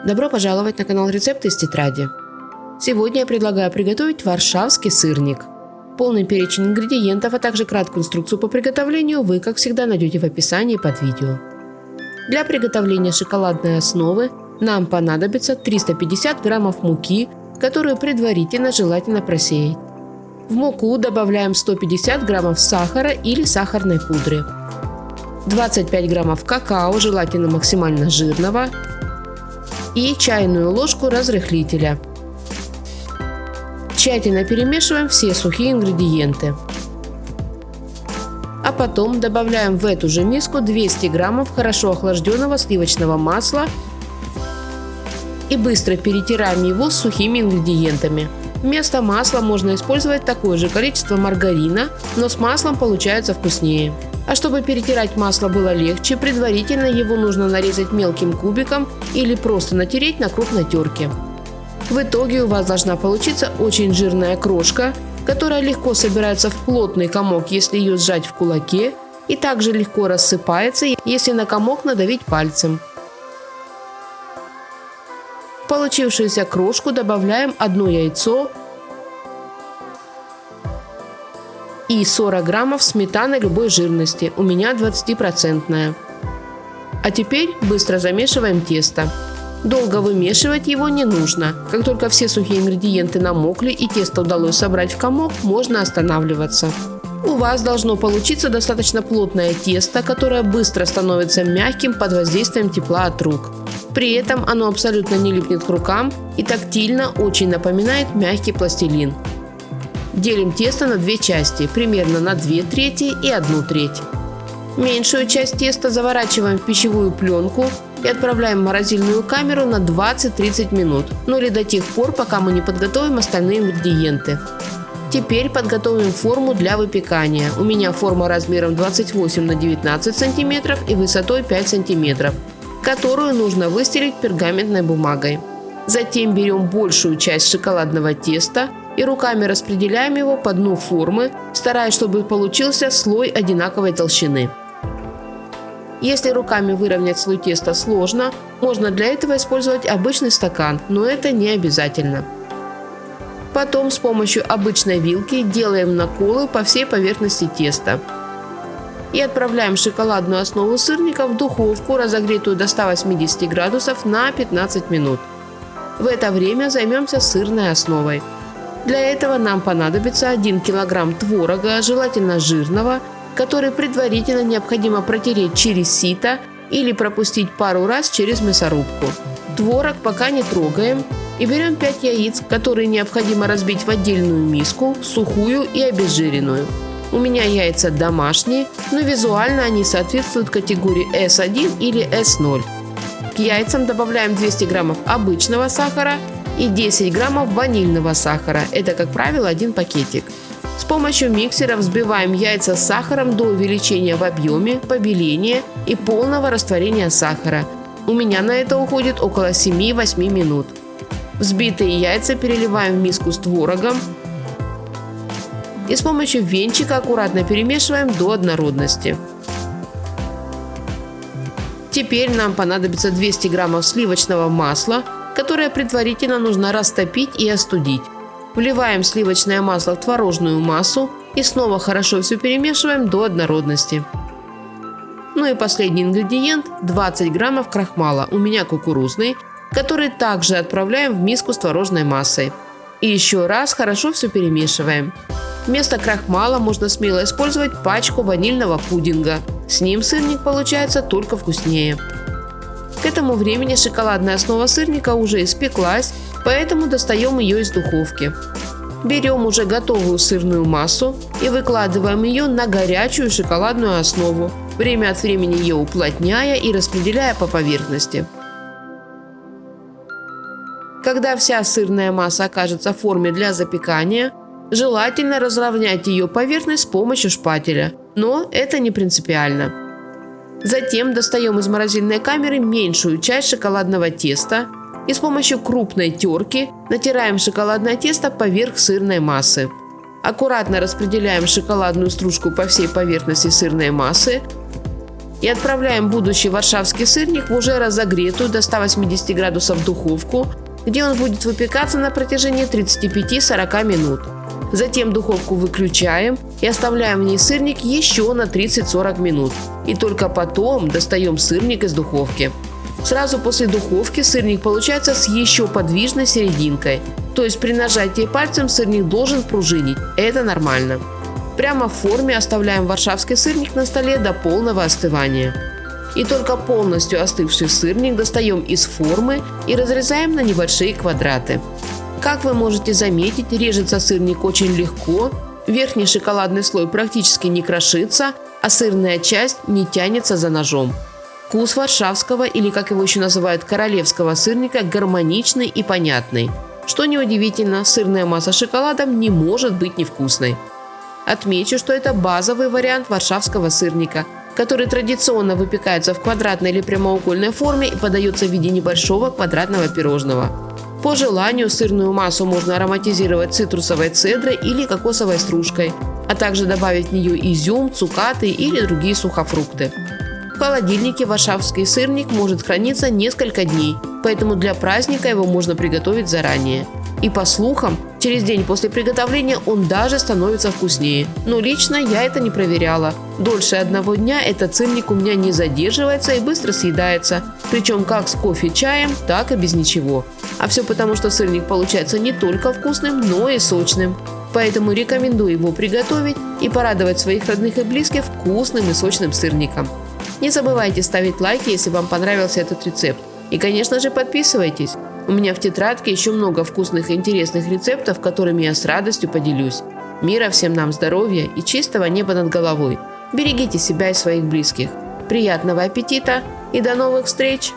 Добро пожаловать на канал Рецепты из тетради. Сегодня я предлагаю приготовить варшавский сырник. Полный перечень ингредиентов, а также краткую инструкцию по приготовлению вы, как всегда, найдете в описании под видео. Для приготовления шоколадной основы нам понадобится 350 граммов муки, которую предварительно желательно просеять. В муку добавляем 150 граммов сахара или сахарной пудры, 25 граммов какао, желательно максимально жирного, и чайную ложку разрыхлителя. Тщательно перемешиваем все сухие ингредиенты. А потом добавляем в эту же миску 200 граммов хорошо охлажденного сливочного масла и быстро перетираем его с сухими ингредиентами. Вместо масла можно использовать такое же количество маргарина, но с маслом получается вкуснее. А чтобы перетирать масло было легче, предварительно его нужно нарезать мелким кубиком или просто натереть на крупной терке. В итоге у вас должна получиться очень жирная крошка, которая легко собирается в плотный комок, если ее сжать в кулаке, и также легко рассыпается, если на комок надавить пальцем. В получившуюся крошку добавляем одно яйцо и 40 граммов сметаны любой жирности, у меня 20%. А теперь быстро замешиваем тесто. Долго вымешивать его не нужно. Как только все сухие ингредиенты намокли и тесто удалось собрать в комок, можно останавливаться. У вас должно получиться достаточно плотное тесто, которое быстро становится мягким под воздействием тепла от рук. При этом оно абсолютно не липнет к рукам и тактильно очень напоминает мягкий пластилин. Делим тесто на две части, примерно на 2/3 и 1/3. Меньшую часть теста заворачиваем в пищевую пленку и отправляем в морозильную камеру на 20-30 минут, ну или до тех пор, пока мы не подготовим остальные ингредиенты. Теперь подготовим форму для выпекания. У меня форма размером 28 на 19 см и высотой 5 см, которую нужно выстелить пергаментной бумагой. Затем берем большую часть шоколадного теста и руками распределяем его по дну формы, стараясь, чтобы получился слой одинаковой толщины. Если руками выровнять слой теста сложно, можно для этого использовать обычный стакан, но это не обязательно. Потом с помощью обычной вилки делаем наколы по всей поверхности теста. И отправляем шоколадную основу сырника в духовку, разогретую до 180 градусов, на 15 минут. В это время займемся сырной основой. Для этого нам понадобится 1 кг творога, желательно жирного, который предварительно необходимо протереть через сито или пропустить пару раз через мясорубку. Творог пока не трогаем и берем 5 яиц, которые необходимо разбить в отдельную миску, сухую и обезжиренную. У меня яйца домашние, но визуально они соответствуют категории S1 или S0. К яйцам добавляем 200 граммов обычного сахара и 10 граммов ванильного сахара. Это, как правило, один пакетик. С помощью миксера взбиваем яйца с сахаром до увеличения в объеме, побеления и полного растворения сахара. У меня на это уходит около 7-8 минут. Взбитые яйца переливаем в миску с творогом и с помощью венчика аккуратно перемешиваем до однородности. Теперь нам понадобится 200 граммов сливочного масла, которое предварительно нужно растопить и остудить. Вливаем сливочное масло в творожную массу и снова хорошо все перемешиваем до однородности. Ну и последний ингредиент – 20 граммов крахмала, у меня кукурузный, который также отправляем в миску с творожной массой. И еще раз хорошо все перемешиваем. Вместо крахмала можно смело использовать пачку ванильного пудинга. С ним сырник получается только вкуснее. К этому времени шоколадная основа сырника уже испеклась, поэтому достаем ее из духовки. Берем уже готовую сырную массу и выкладываем ее на горячую шоколадную основу, время от времени ее уплотняя и распределяя по поверхности. Когда вся сырная масса окажется в форме для запекания, желательно разровнять ее поверхность с помощью шпателя, но это не принципиально. Затем достаем из морозильной камеры меньшую часть шоколадного теста и с помощью крупной терки натираем шоколадное тесто поверх сырной массы. Аккуратно распределяем шоколадную стружку по всей поверхности сырной массы и отправляем будущий варшавский сырник в уже разогретую до 180 градусов духовку, где он будет выпекаться на протяжении 35-40 минут. Затем духовку выключаем и оставляем в ней сырник еще на 30-40 минут. И только потом достаем сырник из духовки. Сразу после духовки сырник получается с еще подвижной серединкой. То есть при нажатии пальцем сырник должен пружинить. Это нормально. Прямо в форме оставляем варшавский сырник на столе до полного остывания. И только полностью остывший сырник достаем из формы и разрезаем на небольшие квадраты. Как вы можете заметить, режется сырник очень легко, верхний шоколадный слой практически не крошится, а сырная часть не тянется за ножом. Вкус варшавского, или как его еще называют, королевского сырника, гармоничный и понятный. Что неудивительно, сырная масса с шоколадом не может быть невкусной. Отмечу, что это базовый вариант варшавского сырника, который традиционно выпекается в квадратной или прямоугольной форме и подается в виде небольшого квадратного пирожного. По желанию сырную массу можно ароматизировать цитрусовой цедрой или кокосовой стружкой, а также добавить в нее изюм, цукаты или другие сухофрукты. В холодильнике варшавский сырник может храниться несколько дней, поэтому для праздника его можно приготовить заранее. И по слухам, через день после приготовления он даже становится вкуснее. Но лично я это не проверяла. Дольше одного дня этот сырник у меня не задерживается и быстро съедается. Причем как с кофе, чаем, так и без ничего. А все потому, что сырник получается не только вкусным, но и сочным. Поэтому рекомендую его приготовить и порадовать своих родных и близких вкусным и сочным сырником. Не забывайте ставить лайки, если вам понравился этот рецепт. И, конечно же, подписывайтесь. У меня в тетрадке еще много вкусных и интересных рецептов, которыми я с радостью поделюсь. Мира всем нам, здоровья и чистого неба над головой. Берегите себя и своих близких. Приятного аппетита и до новых встреч!